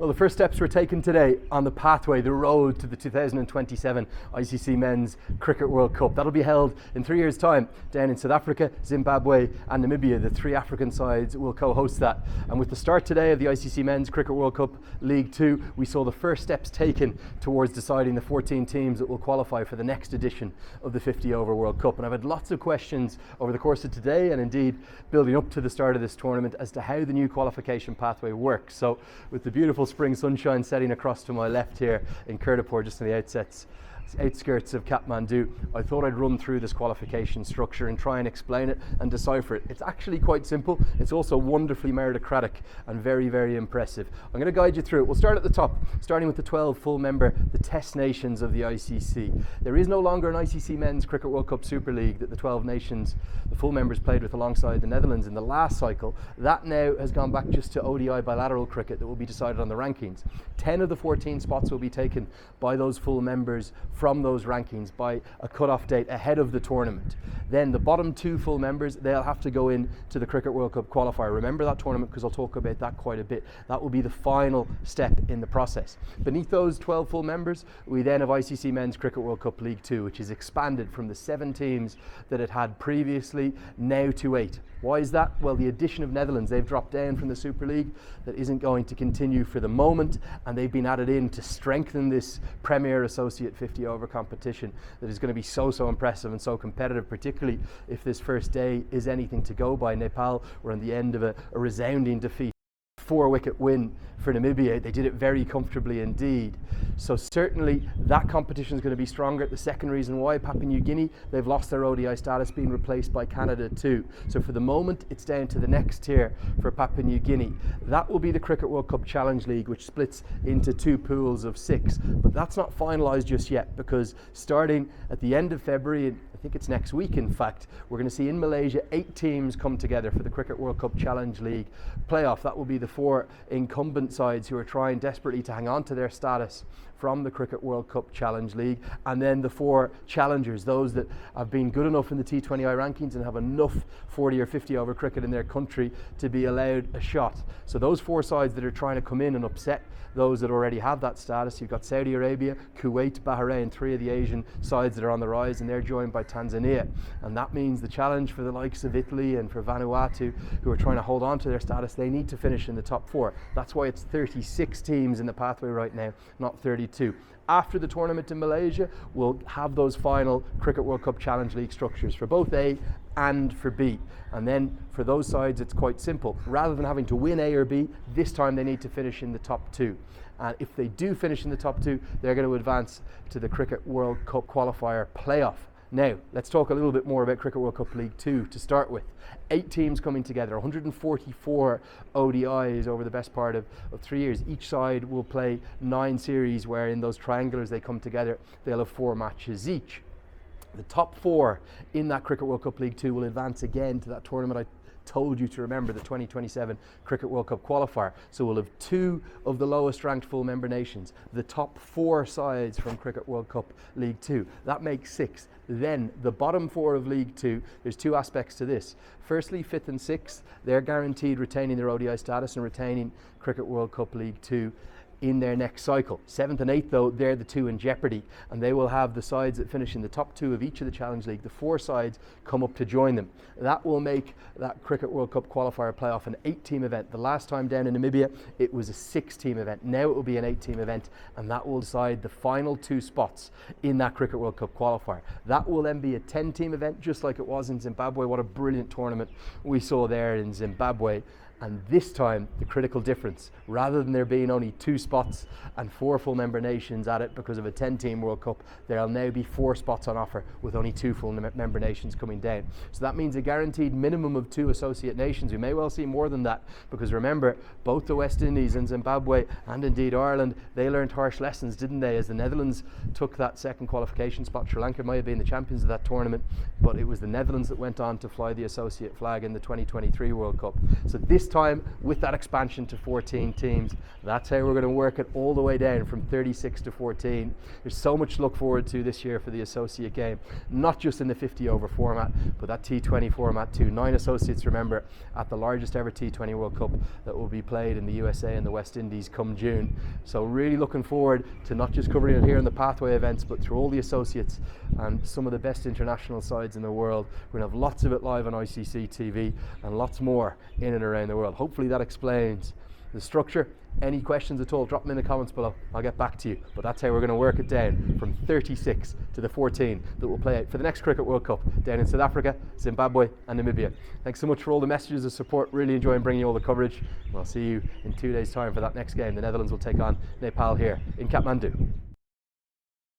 Well, the first steps were taken today on the pathway, the road to the 2027 ICC Men's Cricket World Cup. That'll be held in 3 years' time down in South Africa, Zimbabwe and Namibia. The three African sides will co-host that. And with the start today of the ICC Men's Cricket World Cup League 2, we saw the first steps taken towards deciding the 14 teams that will qualify for the next edition of the 50-over World Cup. And I've had lots of questions over the course of today and indeed building up to the start of this tournament as to how the new qualification pathway works. So with the beautiful spring sunshine setting across to my left here in Kirtipur, just on the outskirts of Kathmandu, I thought I'd run through this qualification structure and try and explain it and decipher it. It's actually quite simple. It's also wonderfully meritocratic and very, very impressive. I'm going to guide you through it. We'll start at the top, starting with the 12 full member, the test nations of the ICC. There is no longer an ICC Men's Cricket World Cup Super League that the 12 nations, the full members, played with alongside the Netherlands in the last cycle. That now has gone back just to ODI bilateral cricket that will be decided on the rankings. 10 of the 14 spots will be taken by those full members from those rankings by a cut-off date ahead of the tournament. Then the bottom two full members, they'll have to go in to the Cricket World Cup Qualifier. Remember that tournament because I'll talk about that quite a bit. That will be the final step in the process. Beneath those 12 full members, we then have ICC Men's Cricket World Cup League 2, which is expanded from the 7 teams that it had previously now to 8. Why is that? Well, the addition of Netherlands, they've dropped down from the Super League. That isn't going to continue for the moment, and they've been added in to strengthen this Premier Associate 50-over competition that is going to be so impressive and so competitive, particularly if this first day is anything to go by. Nepal were on the end of a resounding defeat. 4-wicket win for Namibia. They did it very comfortably indeed. So certainly that competition is going to be stronger. The second reason why, Papua New Guinea, they've lost their ODI status, being replaced by Canada too. So for the moment, it's down to the next tier for Papua New Guinea. That will be the Cricket World Cup Challenge League, which splits into 2 pools of 6. But that's not finalised just yet, because starting at the end of February, I think it's next week in fact, we're going to see in Malaysia 8 teams come together for the Cricket World Cup Challenge League playoff. That will be the 4 incumbent sides who are trying desperately to hang on to their status from the Cricket World Cup Challenge League, and then the 4 challengers, those that have been good enough in the T20I rankings and have enough 40 or 50 over cricket in their country to be allowed a shot. So those 4 sides that are trying to come in and upset those that already have that status, you've got Saudi Arabia, Kuwait, Bahrain, 3 of the Asian sides that are on the rise, and they're joined by Tanzania. And that means the challenge for the likes of Italy and for Vanuatu, who are trying to hold on to their status, they need to finish in the top 4. That's why it's 36 teams in the pathway right now, not 32. After the tournament in Malaysia, we'll have those final Cricket World Cup Challenge League structures for both A and for B. And then for those sides, it's quite simple. Rather than having to win A or B, this time they need to finish in the top 2. And if they do finish in the top 2, they're going to advance to the Cricket World Cup Qualifier playoff. Now, let's talk a little bit more about Cricket World Cup League 2 to start with. 8 teams coming together, 144 ODIs over the best part of 3 years. Each side will play 9 series where in those triangulars they come together, they'll have 4 matches each. The top 4 in that Cricket World Cup League 2 will advance again to that tournament I told you to remember, the 2027 Cricket World Cup Qualifier. So we'll have 2 of the lowest ranked full member nations, the top 4 sides from Cricket World Cup League 2. That makes 6. Then the bottom 4 of League 2, there's 2 aspects to this. Firstly, 5th and 6th, they're guaranteed retaining their ODI status and retaining Cricket World Cup League 2 in their next cycle. 7th and 8th though, they're the 2 in jeopardy, and they will have the sides that finish in the top 2 of each of the Challenge League, the 4 sides, come up to join them. That will make that Cricket World Cup Qualifier playoff an 8-team event. The last time down in Namibia, it was a 6-team event. Now it will be an 8-team event, and that will decide the final 2 spots in that Cricket World Cup Qualifier. That will then be a 10-team event, just like it was in Zimbabwe. What a brilliant tournament we saw there in Zimbabwe. And this time, the critical difference, rather than there being only 2 spots and 4 full member nations at it because of a 10-team World Cup, there'll now be 4 spots on offer with only 2 full member nations coming down. So that means a guaranteed minimum of 2 associate nations. We may well see more than that, because remember, both the West Indies and Zimbabwe, and indeed Ireland, they learned harsh lessons, didn't they? As the Netherlands took that second qualification spot, Sri Lanka might have been the champions of that tournament, but it was the Netherlands that went on to fly the associate flag in the 2023 World Cup. So this time with that expansion to 14 teams. That's how we're going to work it all the way down from 36 to 14. There's so much to look forward to this year for the associate game, not just in the 50 over format, but that T20 format too. 9 associates, remember, at the largest ever T20 World Cup that will be played in the USA and the West Indies come June. So really looking forward to not just covering it here in the Pathway events, but through all the associates and some of the best international sides in the world. We're going to have lots of it live on ICC TV and lots more in and around the world. Hopefully that explains the structure. Any questions at all, drop them in the comments below. I'll get back to you. But that's how we're going to work it down from 36 to the 14 that will play for the next Cricket World Cup down in South Africa, Zimbabwe and Namibia. Thanks so much for all the messages of support. Really enjoying bringing you all the coverage. And I'll see you in 2 days' time for that next game. The Netherlands will take on Nepal here in Kathmandu.